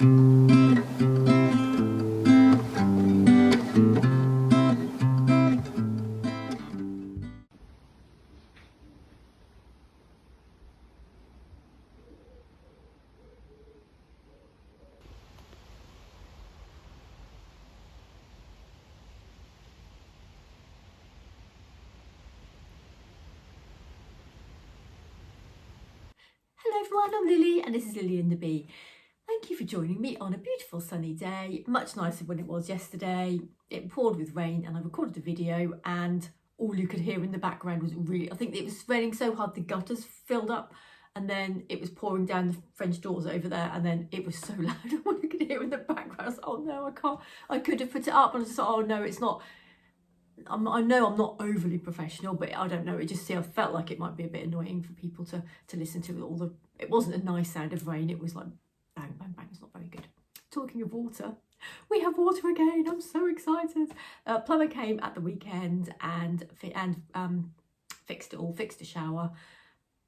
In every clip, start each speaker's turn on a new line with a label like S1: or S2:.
S1: Hello everyone, I'm Lily and this is Lily and the Bee. Thank you for joining me on a beautiful sunny day, much nicer than it was yesterday. It poured with rain and I recorded a video and all you could hear in the background was I think it was raining so hard the gutters filled up and then it was pouring down the French doors over there and then it was so loud all you could hear in the background. I was like, oh no, I can't, I could have put it up and I was just like, oh no, it's not. I know I'm not overly professional, but I don't know, it just I felt like it might be a bit annoying for people to listen to all the, it wasn't a nice sound of rain, it was like bang, bang, bang, it's not very good. Talking of water, we have water again, I'm so excited. Plumber came at the weekend and fixed it all, fixed a shower,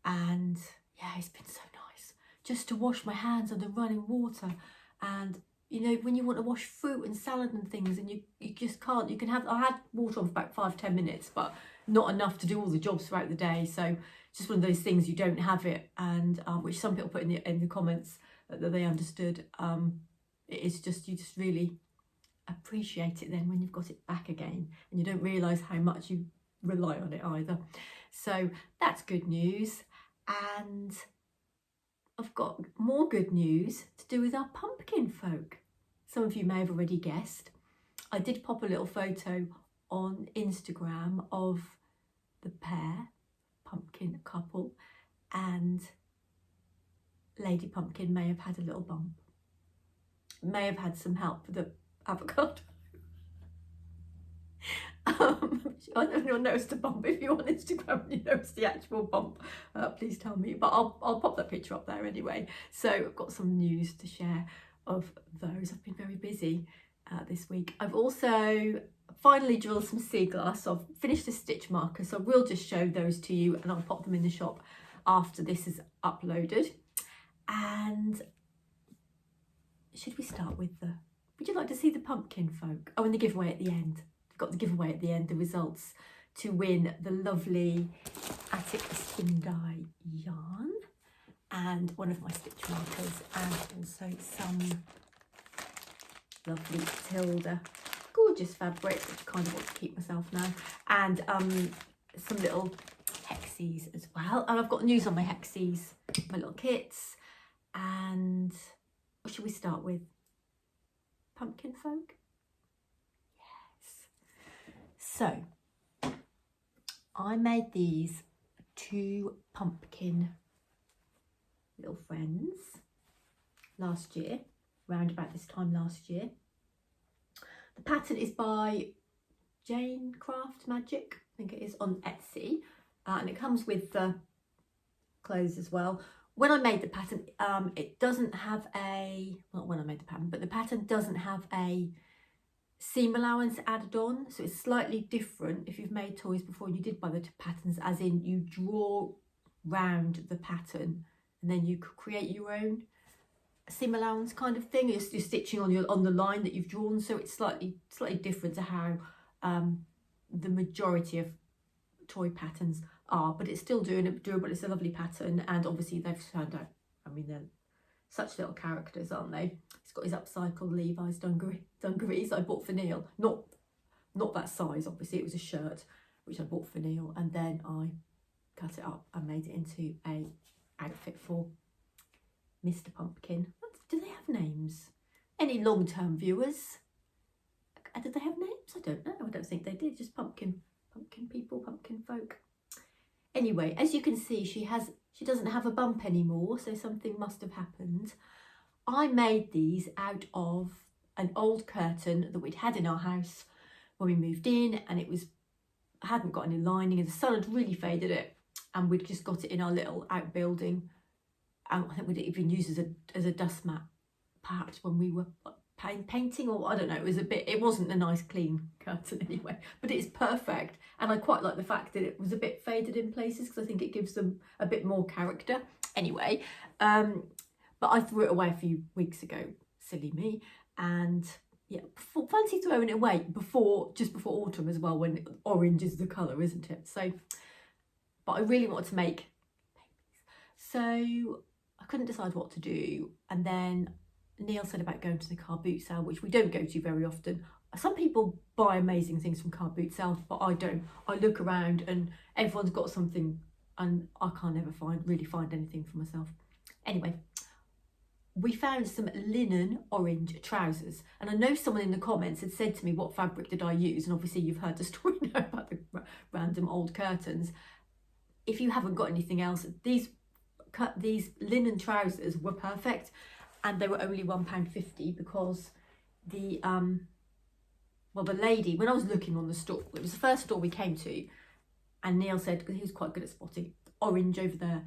S1: and yeah, it's been so nice just to wash my hands under running water. And you know, when you want to wash fruit and salad and things and you just can't, you can have, I had water on for about 5-10 minutes, but not enough to do all the jobs throughout the day. So it's just one of those things, you don't have it. And which some people put in the comments that they understood. It is just, you just really appreciate it then when you've got it back again and you don't realise how much you rely on it either. So that's good news. And I've got more good news to do with our pumpkin folk. Some of you may have already guessed. I did pop a little photo on Instagram of the pair, pumpkin couple, and Lady Pumpkin may have had a little bump. May have had some help with the avocado. I don't know if you'll notice the bump. If you're on Instagram and you notice the actual bump, please tell me, but I'll pop that picture up there anyway. So I've got some news to share of those. I've been very busy this week. I've also finally drilled some sea glass, so I've finished the stitch marker, so I will just show those to you and I'll pop them in the shop after this is uploaded. And should we start with would you like to see the pumpkin folk? Oh, and the giveaway at the end. Got the giveaway at the end, the results to win the lovely Attic Spin Dye yarn and one of my stitch markers, and also some lovely Tilda gorgeous fabric, which I kind of want to keep myself now, and some little hexies as well. And I've got news on my hexies, my little kits. And what should we start with? Pumpkin folk? So I made these 2 pumpkin little friends last year, round about this time last year. The pattern is by Jane Craft Magic, I think it is, on Etsy, and it comes with the clothes as well. When I made the pattern, it doesn't have not when I made the pattern, but the pattern doesn't have a seam allowance added on, so it's slightly different if you've made toys before and you did buy the patterns, as in you draw round the pattern and then you create your own seam allowance kind of thing. You're stitching on the line that you've drawn, so it's slightly different to how the majority of toy patterns are, but it's still doable. It's a lovely pattern, and obviously they've turned out, I mean, they're such little characters, aren't they? He's got his upcycled Levi's dungarees I bought for Neil. Not that size, obviously. It was a shirt which I bought for Neil, and then I cut it up and made it into a outfit for Mr. Pumpkin. Do they have names? Any long-term viewers? Did they have names? I don't know. I don't think they did. Just pumpkin people, pumpkin folk. Anyway, as you can see, she doesn't have a bump anymore, so something must have happened. I made these out of an old curtain that we'd had in our house when we moved in, and it hadn't got any lining, and the sun had really faded it, and we'd just got it in our little outbuilding. I think we'd even use it as a dust mat, perhaps when we were painting, or I don't know. It wasn't a nice clean curtain anyway, but it's perfect, and I quite like the fact that it was a bit faded in places because I think it gives them a bit more character. Anyway, but I threw it away a few weeks ago, silly me. And yeah, fancy throwing it away just before autumn as well, when orange is the colour, isn't it? So, but I really wanted to make babies. So I couldn't decide what to do. And then Neil said about going to the car boot sale, which we don't go to very often. Some people buy amazing things from car boot sales, but I don't. I look around and everyone's got something and I can't ever really find anything for myself. Anyway, we found some linen orange trousers, and I know someone in the comments had said to me, what fabric did I use? And obviously you've heard the story now about the random old curtains. If you haven't got anything else, these linen trousers were perfect, and they were only £1.50 because the lady, when I was looking on the store, it was the first store we came to, and Neil said, because he was quite good at spotting orange over there.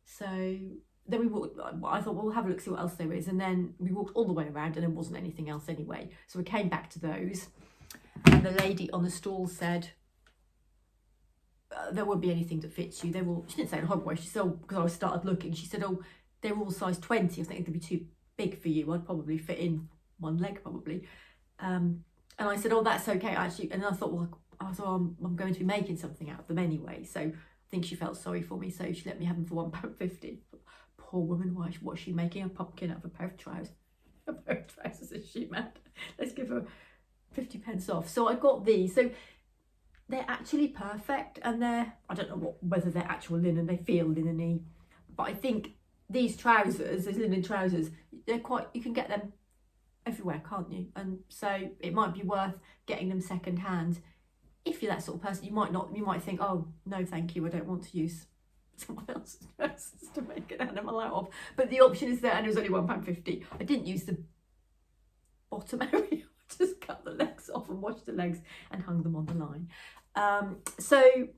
S1: So then we walked, I thought, well, we'll have a look, see what else there is. And then we walked all the way around and there wasn't anything else anyway. So we came back to those, and the lady on the stall said, there won't be anything that fits you. She didn't say in a horrible way, she said, because I started looking, she said, oh, they're all size 20. I think they'd be too big for you. I'd probably fit in one leg probably. And I said, oh, that's okay, actually. And I thought, well, I'm going to be making something out of them anyway. So I think she felt sorry for me. So she let me have them for £1.50. Poor woman, what's she making a pumpkin out of a pair of trousers? A pair of trousers, is she mad? Let's give her 50p off. So I got these. So they're actually perfect. And I don't know whether they're actual linen, they feel linen-y. But I think these trousers, these linen trousers, you can get them everywhere, can't you? And so it might be worth getting them second hand. If you're that sort of person, you might think, oh no thank you, I don't want to use someone else's trousers to make an animal out of. But the option is there, and it was only £1.50. I didn't use the bottom area, I just cut the legs off and washed the legs and hung them on the line. So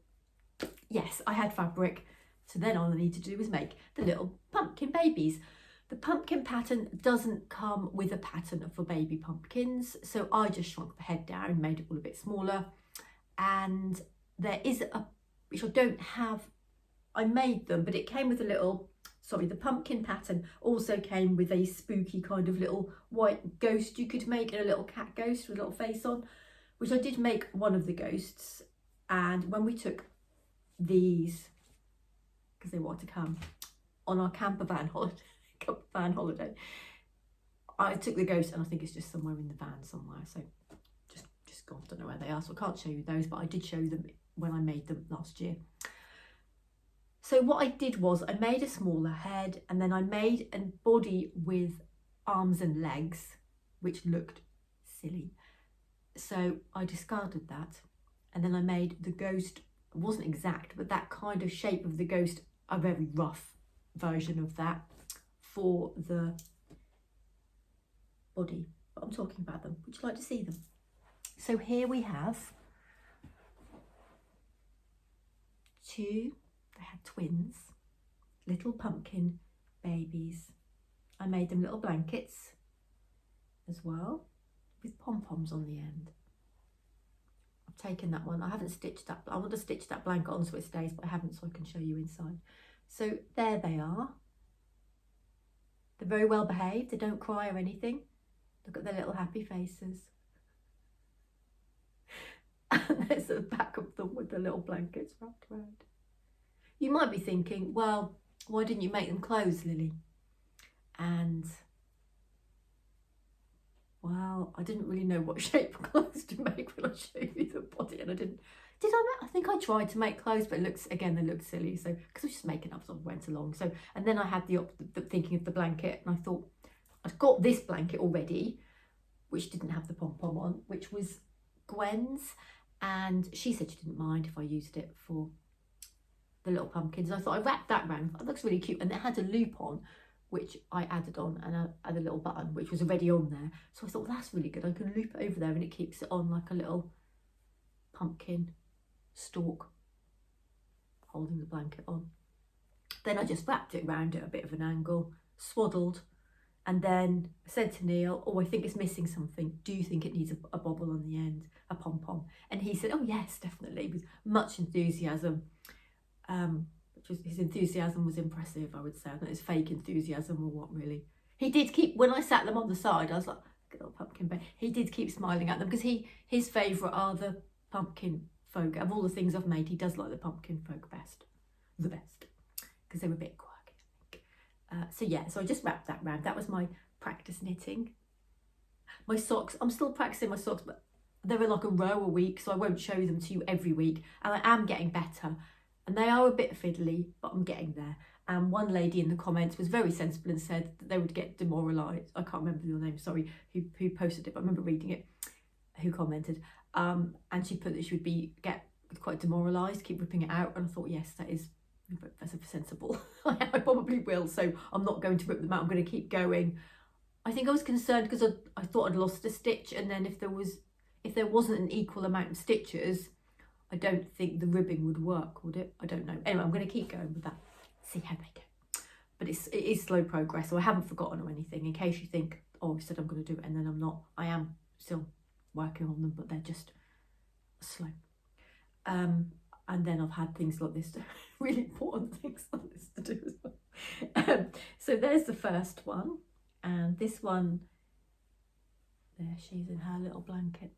S1: yes, I had fabric. So then all I need to do is make the little pumpkin babies. The pumpkin pattern doesn't come with a pattern for baby pumpkins, so I just shrunk the head down, made it all a bit smaller. And there is which I don't have, I made them, but it came with the pumpkin pattern also came with a spooky kind of little white ghost you could make, and a little cat ghost with a little face on, which I did make one of the ghosts. And when we took these, because they wanted to come on our camper van holiday, I took the ghost, and I think it's just somewhere in the van somewhere, so just gone, don't know where they are, so I can't show you those, but I did show them when I made them last year. So what I did was I made a smaller head, and then I made a body with arms and legs, which looked silly, so I discarded that. And then I made the ghost, it wasn't exact, but that kind of shape of the ghost, a very rough version of that for the body. But I'm talking about them. Would you like to see them? So here we have they had twins, little pumpkin babies. I made them little blankets as well with pom-poms on the end. I've taken that one, I haven't stitched that, I want to stitch that blanket on so it stays, but I haven't, so I can show you inside. So there they are. They're very well behaved, they don't cry or anything. Look at their little happy faces. And there's the back of them with the little blankets wrapped around. You might be thinking, well, why didn't you make them clothes, Lily? And well, I didn't really know what shape of clothes to make when I showed you the body, and I didn't. I think I tried to make clothes, but they looked silly. So because I was just making up, so I went along. So and then I had the thinking of the blanket, and I thought I've got this blanket already, which didn't have the pom pom on, which was Gwen's, and she said she didn't mind if I used it for the little pumpkins. And I thought I wrapped that round. It looks really cute, and it had a loop on, which I added on, and I had a little button which was already on there. So I thought, well, that's really good. I can loop it over there, and it keeps it on like a little pumpkin stalk holding the blanket on. Then I just wrapped it around at a bit of an angle, swaddled, and then I said to Neil, oh, I think it's missing something. Do you think it needs a bobble on the end, a pom-pom? And he said, oh yes, definitely, with much enthusiasm. His enthusiasm was impressive, I would say. I don't know, it's fake enthusiasm or what, really. He did keep, when I sat them on the side, I was like, good old pumpkin baby. He did keep smiling at them because his favourite are the pumpkin folk. Of all the things I've made, he does like the pumpkin folk the best, because they were a bit quirky, I think. So yeah, so I just wrapped that round. That was my practice knitting. My socks, I'm still practicing my socks, but they're like a row a week, so I won't show them to you every week. And I am getting better. And they are a bit fiddly, but I'm getting there. And one lady in the comments was very sensible and said that they would get demoralised. I can't remember your name, sorry, who posted it, but I remember reading it, who commented. And she put that she would get quite demoralised, keep ripping it out. And I thought, yes, that's sensible. I probably will, so I'm not going to rip them out. I'm going to keep going. I think I was concerned because I thought I'd lost a stitch, and then if there wasn't an equal amount of stitches, I don't think the ribbing would work, would it? I don't know. Anyway, I'm going to keep going with that. See how they go. But it is slow progress, so I haven't forgotten or anything. In case you think, oh, I said I'm going to do it and then I'm not. I am still working on them, but they're just slow. And then I've had things like this, really important things like this to do as well. So there's the first one, and this one, there she's in her little blanket.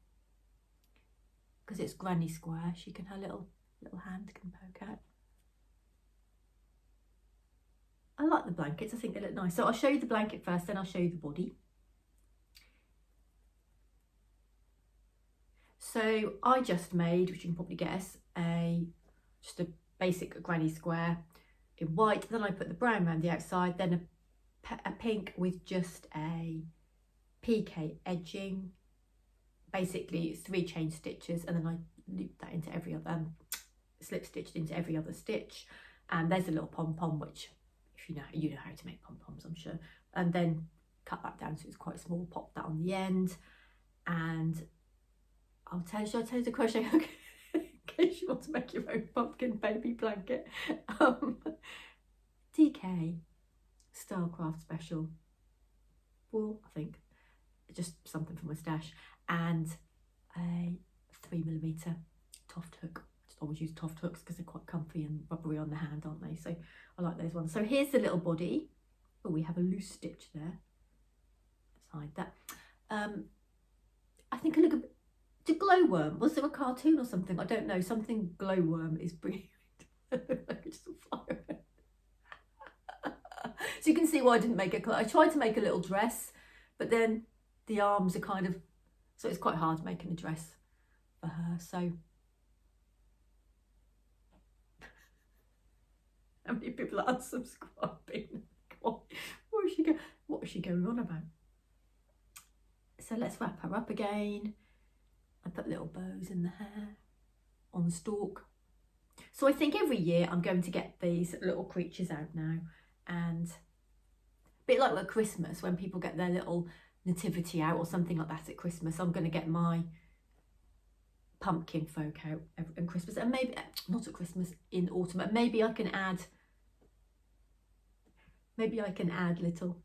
S1: Because it's granny square, her little hand can poke out. I like the blankets, I think they look nice. So I'll show you the blanket first, then I'll show you the body. So I just made, which you can probably guess, just a basic granny square in white. Then I put the brown around the outside, then a pink with just a PK edging. Basically, it's 3 chain stitches, and then I looped that into every other, slip stitched into every other stitch. And there's a little pom-pom, which, if you know how to make pom-poms, I'm sure. And then cut that down so it's quite small, pop that on the end. And should I tell you the crochet hook? In case you want to make your own pumpkin baby blanket. DK Stylecraft Special wool, I think. Just something for my stash. And a 3mm Toft hook. Just always use Toft hooks because they're quite comfy and rubbery on the hand, aren't they? So I like those ones. So here's the little body. Oh, we have a loose stitch there. Let's hide that. I think I look a bit. To glowworm, was there a cartoon or something? I don't know. Something glowworm is brilliant. Just a fire. So you can see why I didn't make a. I tried to make a little dress, but then the arms are kind of, so it's quite hard making a dress for her. So how many people are unsubscribing? What is she going on about? So let's wrap her up again. I put little bows in the hair, on the stalk. So I think every year I'm going to get these little creatures out now, and a bit like at Christmas when people get their little nativity out or something like that at Christmas, I'm going to get my pumpkin folk out at Christmas, and maybe not at Christmas, in autumn. And maybe I can add little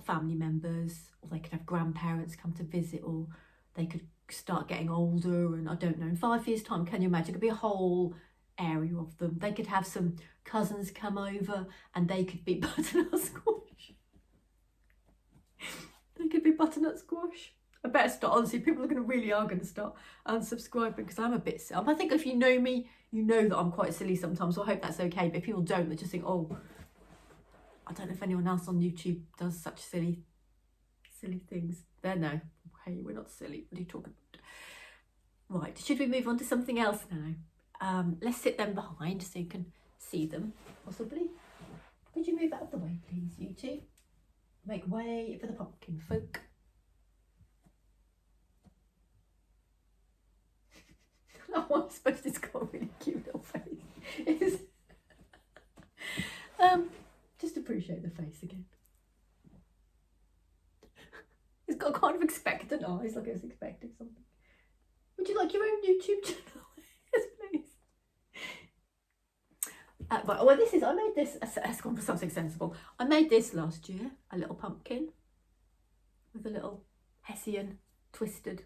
S1: family members, or they could have grandparents come to visit, or they could start getting older, and I don't know, in 5 years time, can you imagine? It could be a whole area of them. They could have some cousins come over and they could be butternut squash. They could be butternut squash. I better start, honestly, people are going to start unsubscribing because I'm a bit silly. I think if you know me, you know that I'm quite silly sometimes, so I hope that's okay. But if people don't, they just think, oh, I don't know if anyone else on YouTube does such silly things. There, no. Hey, we're not silly. What are you talking about? Right, should we move on to something else now? Let's sit them behind so you can see them, possibly. Could you move out of the way, please, you two? Make way for the pumpkin folk. Oh, I suppose it's got a really cute little face. Just appreciate the face again. It's got kind of expectant eyes, like I was expecting something. Would you like your own YouTube channel? Yes, please. Right, well, I made this, let's go on for something sensible. I made this last year, a little pumpkin with a little Hessian twisted.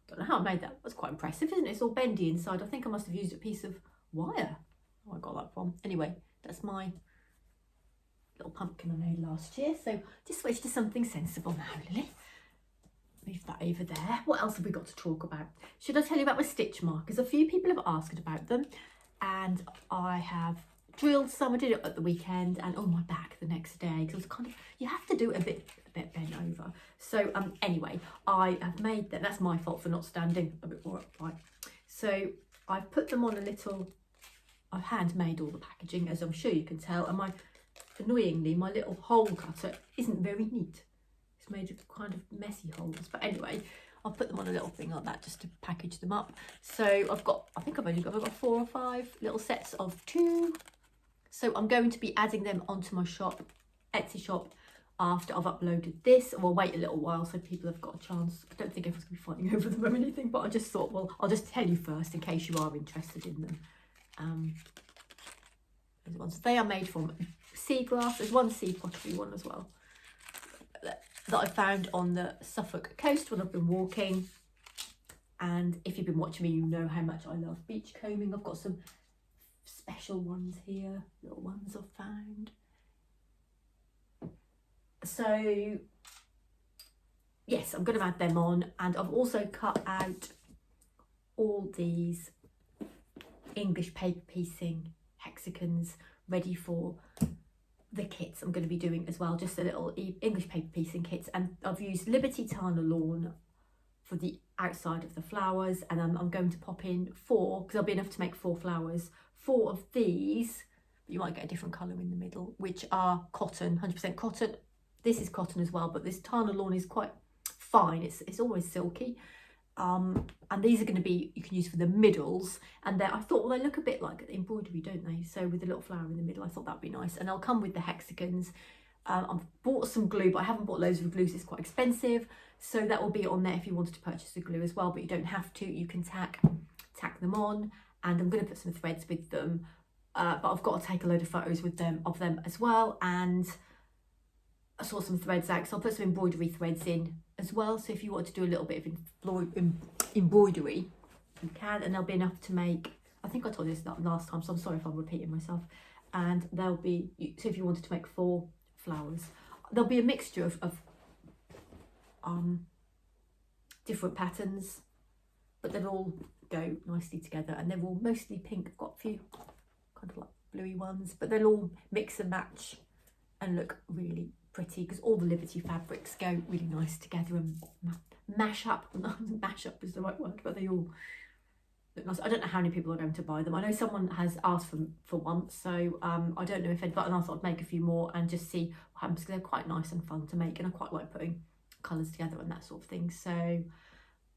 S1: Don't know how I made that. That's quite impressive, isn't it? It's all bendy inside. I think I must have used a piece of wire. Oh, I got that from. Anyway, that's my little pumpkin I made last year. So just switch to something sensible now, Lily. Move that over there. What else have we got to talk about? Should I tell you about my stitch markers? A few people have asked about them, and I have drilled some. I did it at the weekend and on my back the next day, because it was kind of, you have to do it a bit bent over. So anyway, I have made them. That's my fault for not standing a bit more upright. So I've put them on a little, I've handmade all the packaging, as I'm sure you can tell, and annoyingly my little hole cutter isn't very neat. It's made of kind of messy holes, but anyway, I'll put them on a little thing like that just to package them up. So I've got 4 or 5 little sets of 2. So I'm going to be adding them onto my shop, Etsy shop, after I've uploaded this. We'll wait a little while so people have got a chance. I don't think everyone's going to be fighting over them or anything, but I just thought, well, I'll just tell you first in case you are interested in them. They are made from seagrass. There's one sea pottery one as well that I found on the Suffolk coast when I've been walking. And if you've been watching me, you know how much I love beach combing. I've got some special ones here, little ones I've found. So yes, I'm going to add them on, and I've also cut out all these English paper piecing hexagons ready for the kits I'm going to be doing as well, just a little English paper piecing kits. And I've used Liberty Tana Lawn for the outside of the flowers, and I'm going to pop in 4, because there'll be enough to make 4 flowers, 4 of these, but you might get a different colour in the middle, which are cotton, 100% cotton. This is cotton as well, but this Tana Lawn is quite fine. It's always silky. And these are going to be, you can use for the middles, and I thought, well, they look a bit like embroidery, don't they? So with a little flower in the middle, I thought that'd be nice. And they'll come with the hexagons. I've bought some glue, but I haven't bought loads of glue, so it's quite expensive. So that will be on there if you wanted to purchase the glue as well, but you don't have to. You can tack them on, and I'm going to put some threads with them. But I've got to take a load of photos with of them as well, and I saw some threads out, so I'll put some embroidery threads in as well. So if you want to do a little bit of embroidery, you can, and there'll be enough to make, I think I told you this last time, so I'm sorry if I'm repeating myself. And there'll be, so if you wanted to make 4 flowers, there'll be a mixture of different patterns, but they'll all go nicely together, and they're all mostly pink. I've got a few kind of like bluey ones, but they'll all mix and match and look really pretty, because all the Liberty fabrics go really nice together and mash up. Mash up is the right word, but they all look nice. I don't know how many people are going to buy them. I know someone has asked for one, so I don't know if but I thought I'd make a few more and just see what happens, because they're quite nice and fun to make, and I quite like putting colours together and that sort of thing. So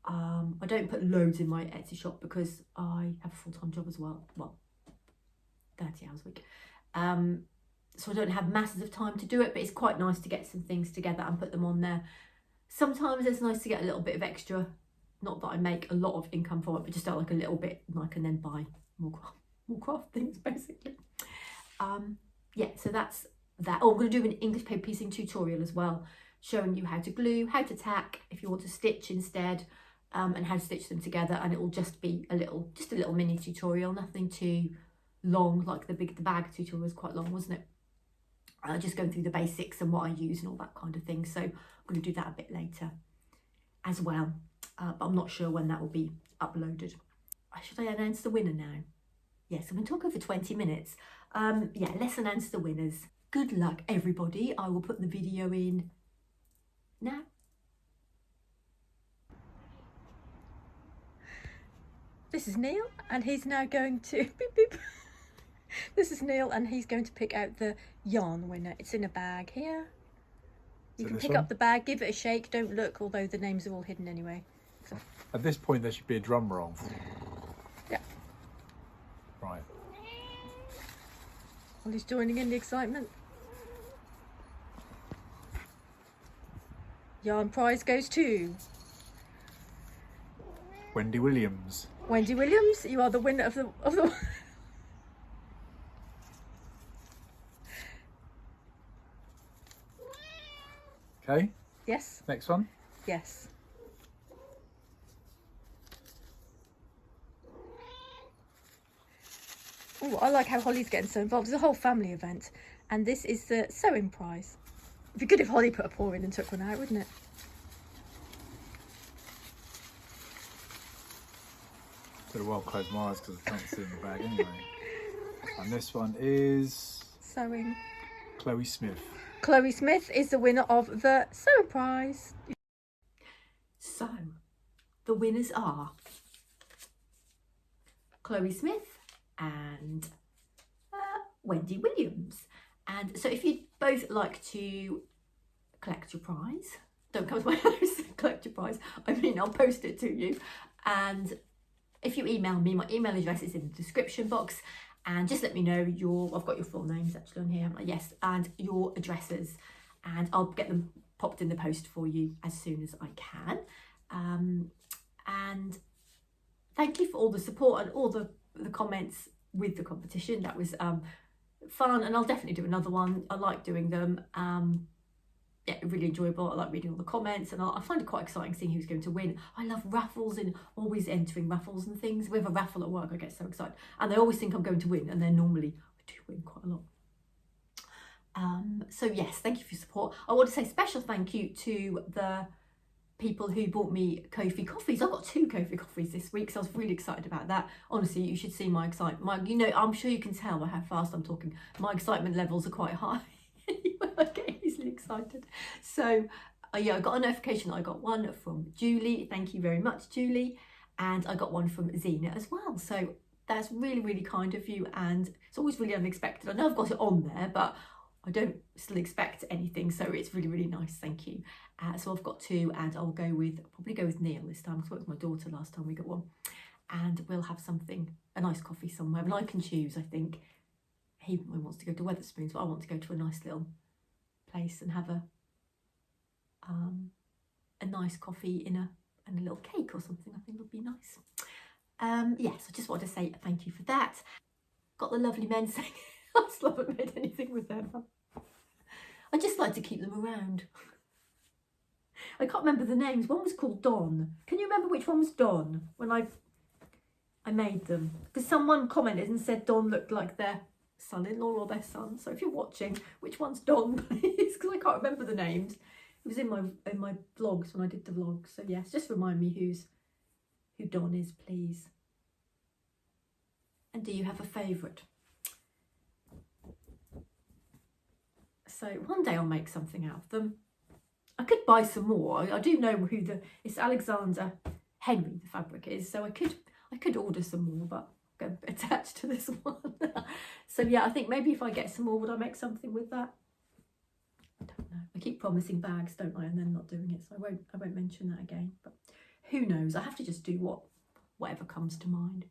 S1: I don't put loads in my Etsy shop because I have a full-time job as well, 30 hours a week. So I don't have masses of time to do it, but it's quite nice to get some things together and put them on there. Sometimes it's nice to get a little bit of extra, not that I make a lot of income from it, but just like a little bit, and I can then buy more craft things, basically. Yeah, so that's that. Oh, I'm going to do an English paper piecing tutorial as well, showing you how to glue, how to tack if you want to stitch instead, and how to stitch them together. And it will just be a little mini tutorial, nothing too long. Like the bag tutorial was quite long, wasn't it? Just going through the basics and what I use and all that kind of thing. So I'm going to do that a bit later as well, but I'm not sure when that will be uploaded. Should I announce the winner now? Yes, I've been talking for 20 minutes. Yeah, let's announce the winners. Good luck, everybody. I will put the video in now. This is Neil, and he's now going to beep beep. This is Neil, and he's going to pick out the yarn winner. It's in a bag here. You can pick up the bag, give it a shake, don't look, although the names are all hidden anyway. So.
S2: At this point there should be a drum roll.
S1: Yeah.
S2: Right.
S1: Ollie's joining in the excitement. Yarn prize goes to
S2: Wendy Williams.
S1: Wendy Williams, you are the winner of the
S2: Okay.
S1: Yes.
S2: Next one.
S1: Yes. Oh, I like how Holly's getting so involved. It's a whole family event.
S3: And this is the sewing prize. It'd be good if Holly put a paw in and took one out, wouldn't it?
S2: Could have well closed my eyes because I can't see in the bag anyway. And this one is
S3: Sewing.
S2: Chloe Smith.
S3: Chloe Smith is the winner of the sewing prize.
S1: So, the winners are Chloe Smith and Wendy Williams. And so if you'd both like to collect your prize, don't come to my house, collect your prize. I mean, I'll post it to you. And if you email me, my email address is in the description box. And just let me know I've got your full names actually on here, haven't I? Yes, and your addresses. And I'll get them popped in the post for you as soon as I can. And thank you for all the support and all the comments with the competition. That was fun, and I'll definitely do another one. I like doing them. Yeah, really enjoyable. I like reading all the comments, and I find it quite exciting seeing who's going to win. I love raffles and always entering raffles and things. We have a raffle at work, I get so excited, and they always think I'm going to win, and then normally I do win quite a lot. So yes, thank you for your support. I want to say special thank you to the people who bought me Ko-fi coffees. I got 2 Ko-fi coffees this week, so I was really excited about that. Honestly, you should see my excitement. You know, I'm sure you can tell by how fast I'm talking. My excitement levels are quite high. I get easily excited. So yeah, I got a notification that I got one from Julie. Thank you very much, Julie. And I got one from Zena as well. So that's really, really kind of you. And it's always really unexpected. I know I've got it on there, but I don't still expect anything. So it's really, really nice. Thank you. So I've got 2, and I'll probably go with Neil this time, because it was my daughter last time we got one. And we'll have a nice coffee somewhere. And I can choose, I think. He wants to go to Wetherspoons, but I want to go to a nice little place and have a nice coffee and a little cake or something. I think would be nice. Yes, I just want to say thank you for that. Got the lovely men saying I still haven't made anything with them. I just like to keep them around. I can't remember the names. One was called Don. Can you remember which one was Don when I made them? Because someone commented and said Don looked like their son-in-law or their son. So if you're watching, which one's Don, please? Because I can't remember the names. It was in my vlogs when I did the vlogs. So yes, just remind me who Don is, please. And do you have a favourite? So one day I'll make something out of them. I could buy some more. I do know who it's Alexander Henry the fabric is, so I could order some more, but I'm going to attach to this one. So yeah, I think maybe if I get some more, would I make something with that? I don't know. I keep promising bags, don't I, and then not doing it, so I won't mention that again. But who knows? I have to just do whatever comes to mind.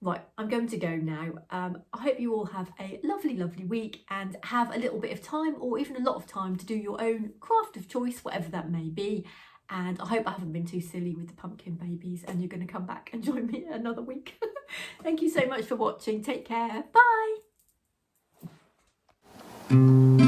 S1: Right, I'm going to go now. I hope you all have a lovely, lovely week and have a little bit of time, or even a lot of time, to do your own craft of choice, whatever that may be. And I hope I haven't been too silly with the pumpkin babies, and you're going to come back and join me another week. Thank you so much for watching. Take care. Bye.